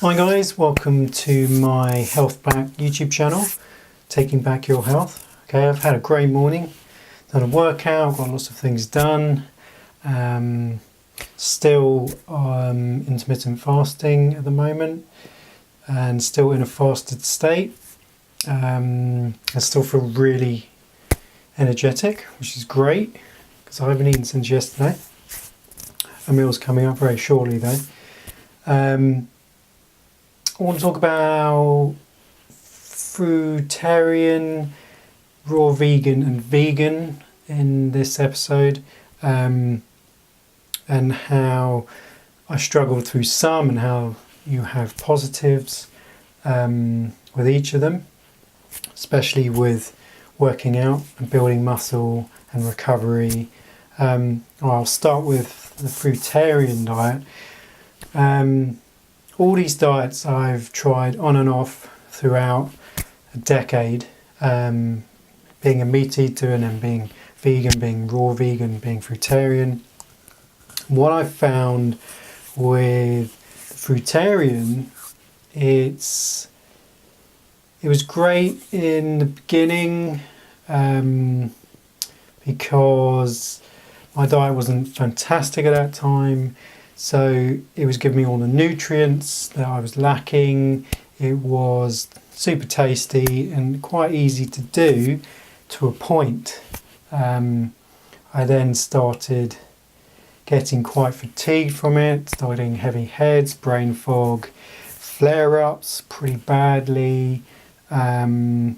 Hi guys, welcome to my Health Back YouTube channel, Taking Back Your Health. Okay, I've had a great morning, done a workout, got lots of things done. Still intermittent fasting at the moment and still in a fasted state. I still feel really energetic, which is great because I haven't eaten since yesterday. A meal's coming up very shortly though. I want to talk about Fruitarian, raw vegan and vegan in this episode, and how I struggled through some and how you have positives with each of them, especially with working out and building muscle and recovery. I'll start with the Fruitarian diet. All these diets I've tried on and off throughout a decade, being a meat eater and then being vegan, being raw vegan, being fruitarian. What I found with fruitarian, it was great in the beginning because my diet wasn't fantastic at that time. So it was giving me all the nutrients that I was lacking. It was super tasty and quite easy to do to a point. I then started getting quite fatigued from it, starting having headaches, brain fog, flare-ups pretty badly, and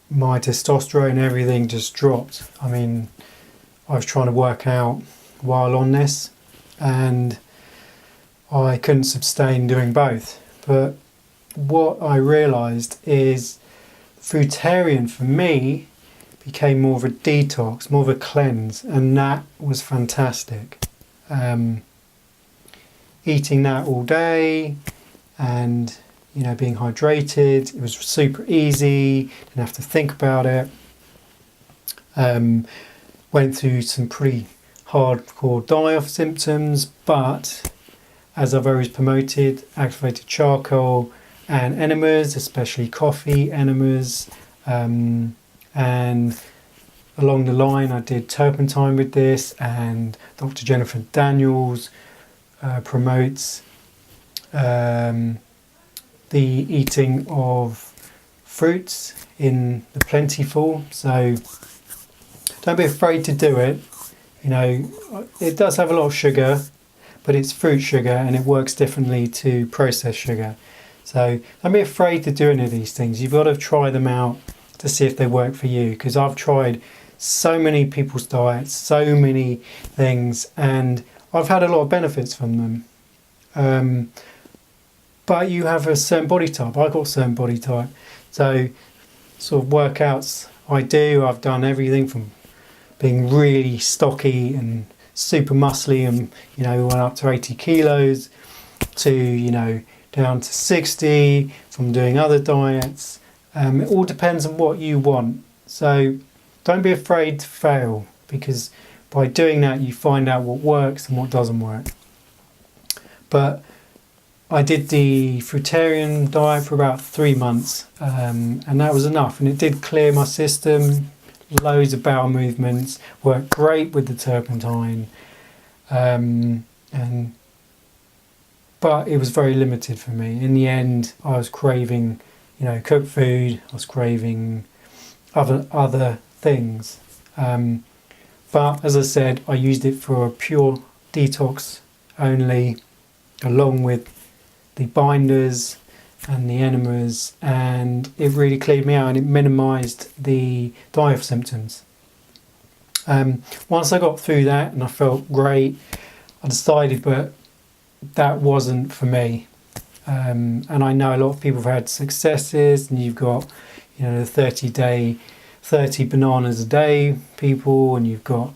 my testosterone, everything just dropped. I mean, I was trying to work out while on this and I couldn't sustain doing both. But what I realised is fruitarian for me became more of a detox, more of a cleanse, and that was fantastic. Eating that all day and being hydrated, it was super easy, didn't have to think about it. Went through some pretty hardcore die-off symptoms, but as I've always promoted, activated charcoal and enemas, especially coffee enemas, and along the line I did turpentine with this, and Dr. Jennifer Daniels promotes the eating of fruits in the plentiful, so don't be afraid to do it. It does have a lot of sugar, but it's fruit sugar and it works differently to processed sugar. So don't be afraid to do any of these things. You've got to try them out to see if they work for you, because I've tried so many people's diets, so many things, and I've had a lot of benefits from them. But you have a certain body type. I've got a certain body type. So sort of workouts I've done everything from being really stocky and super muscly and, went up to 80 kilos to, down to 60 from doing other diets. It all depends on what you want. So don't be afraid to fail, because by doing that you find out what works and what doesn't work. But I did the fruitarian diet for about 3 months, and that was enough, and it did clear my system. Loads of bowel movements, worked great with the turpentine, but it was very limited for me. In the end, I was craving, cooked food. I was craving other things. But as I said, I used it for a pure detox only, along with the binders and the enemas, and it really cleared me out and it minimised the die-off symptoms. Once I got through that and I felt great, I decided, but that wasn't for me. And I know a lot of people have had successes, and you've got, the 30 bananas a day people, and you've got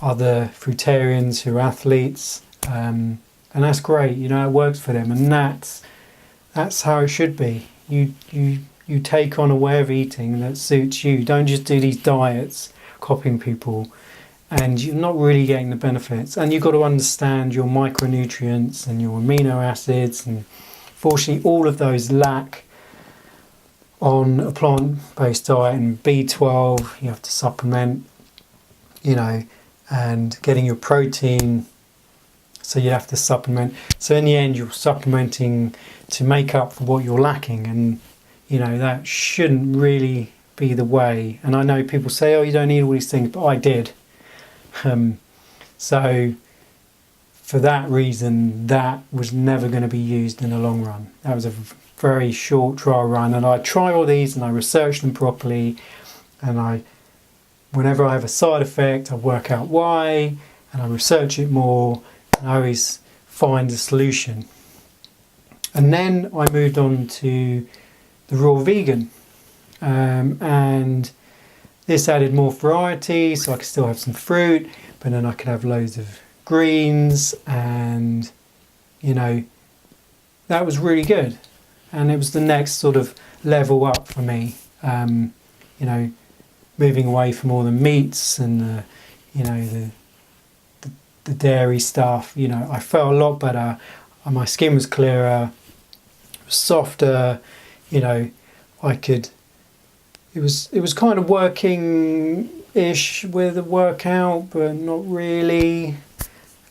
other fruitarians who are athletes, and that's great. It works for them, and that's how it should be. You take on a way of eating that suits you. Don't just do these diets, copying people. and you're not really getting the benefits. And you've got to understand your micronutrients and your amino acids, and fortunately all of those lack on a plant-based diet. And B12 you have to supplement, and getting your protein, so you have to supplement. So in the end you're supplementing to make up for what you're lacking, and that shouldn't really be the way. And I know people say, oh, you don't need all these things, but I did. So for that reason, that was never going to be used in the long run. That was a very short trial run, and I try all these and I research them properly, and whenever I have a side effect, I work out why, and I research it more, and I always find a solution. And then I moved on to the raw vegan, and this added more variety, so I could still have some fruit, but then I could have loads of greens, and that was really good. And it was the next sort of level up for me, moving away from all the meats and the dairy stuff. I felt a lot better. My skin was clearer, softer. It was kind of working-ish with a workout, but not really.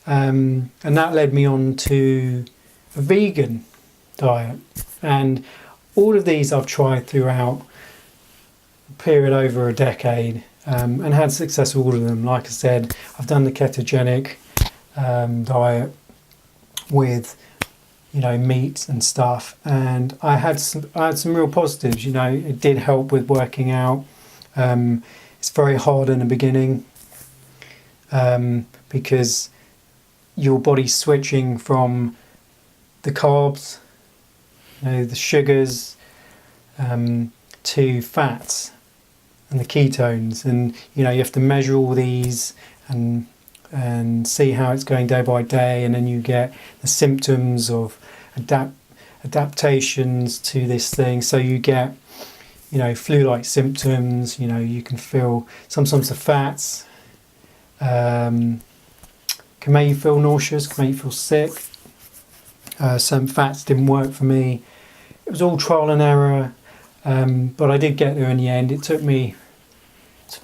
And that led me on to a vegan diet. And all of these I've tried throughout a period over a decade, and had success with all of them. Like I said, I've done the ketogenic diet with meat and stuff, and I had some real positives. It did help with working out. It's very hard in the beginning, because your body's switching from the carbs, the sugars, to fats and the ketones, and you have to measure all these and see how it's going day by day, and then you get the symptoms of adaptations to this thing. So you get flu-like symptoms. You can feel sometimes the fats can make you feel nauseous, can make you feel sick. Some fats didn't work for me. It was all trial and error, but I did get there in the end. It took me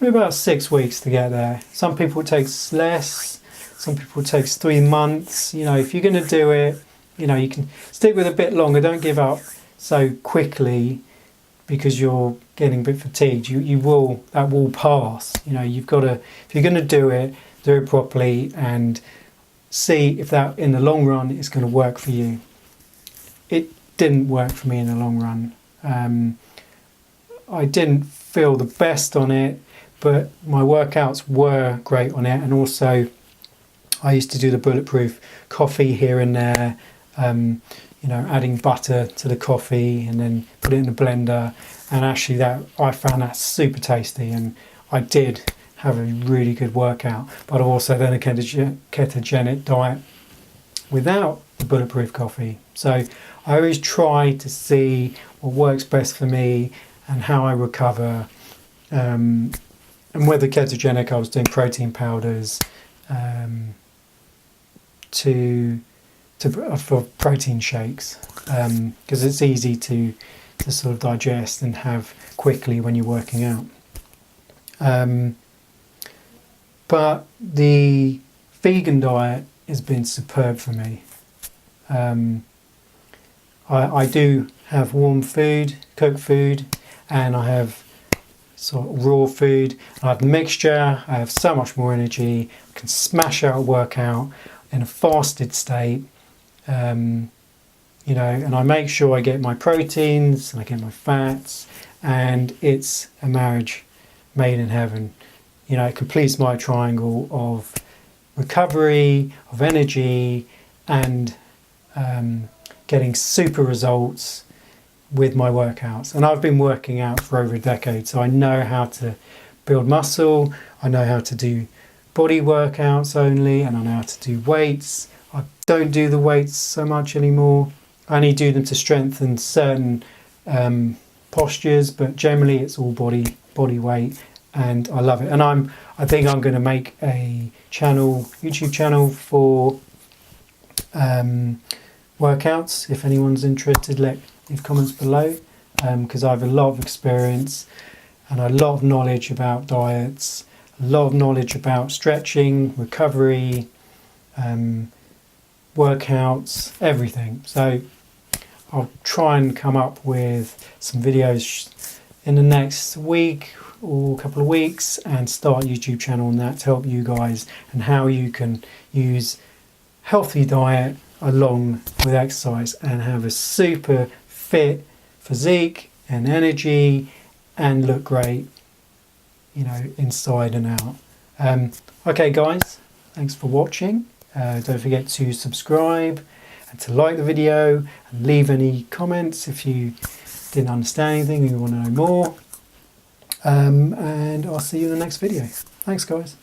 about 6 weeks to get there. Some people it takes less, some people it takes 3 months. If you're going to do it, you can stick with a bit longer. Don't give up so quickly because you're getting a bit fatigued. That will pass. You've got to, if you're going to do it properly and see if that in the long run is going to work for you. It didn't work for me in the long run. I didn't feel the best on it, but my workouts were great on it. And also I used to do the bulletproof coffee here and there, adding butter to the coffee and then put it in a blender. And actually I found that super tasty, and I did have a really good workout. But also then a ketogenic diet without the bulletproof coffee. So I always try to see what works best for me and how I recover. And with the ketogenic, I was doing protein powders for protein shakes, because it's easy to sort of digest and have quickly when you're working out. But the vegan diet has been superb for me. I do have warm food, cooked food, and I have sort of raw food. I have mixture. I have so much more energy. I can smash out a workout in a fasted state. And I make sure I get my proteins and I get my fats, and it's a marriage made in heaven. It completes my triangle of recovery, of energy, and getting super results with my workouts. And I've been working out for over a decade, so I know how to build muscle, I know how to do body workouts only, and I know how to do weights. I don't do the weights so much anymore. I only do them to strengthen certain postures, but generally it's all body weight and I love it. And I think I'm going to make a YouTube channel for workouts. If anyone's interested, leave comments below, because I have a lot of experience and a lot of knowledge about diets, a lot of knowledge about stretching, recovery, workouts, everything. So I'll try and come up with some videos in the next week or a couple of weeks and start a YouTube channel on that to help you guys, and how you can use healthy diet along with exercise and have a super fit physique and energy and look great, inside and out. Okay guys, thanks for watching. Don't forget to subscribe and to like the video and leave any comments if you didn't understand anything and you want to know more. And I'll see you in the next video. Thanks guys.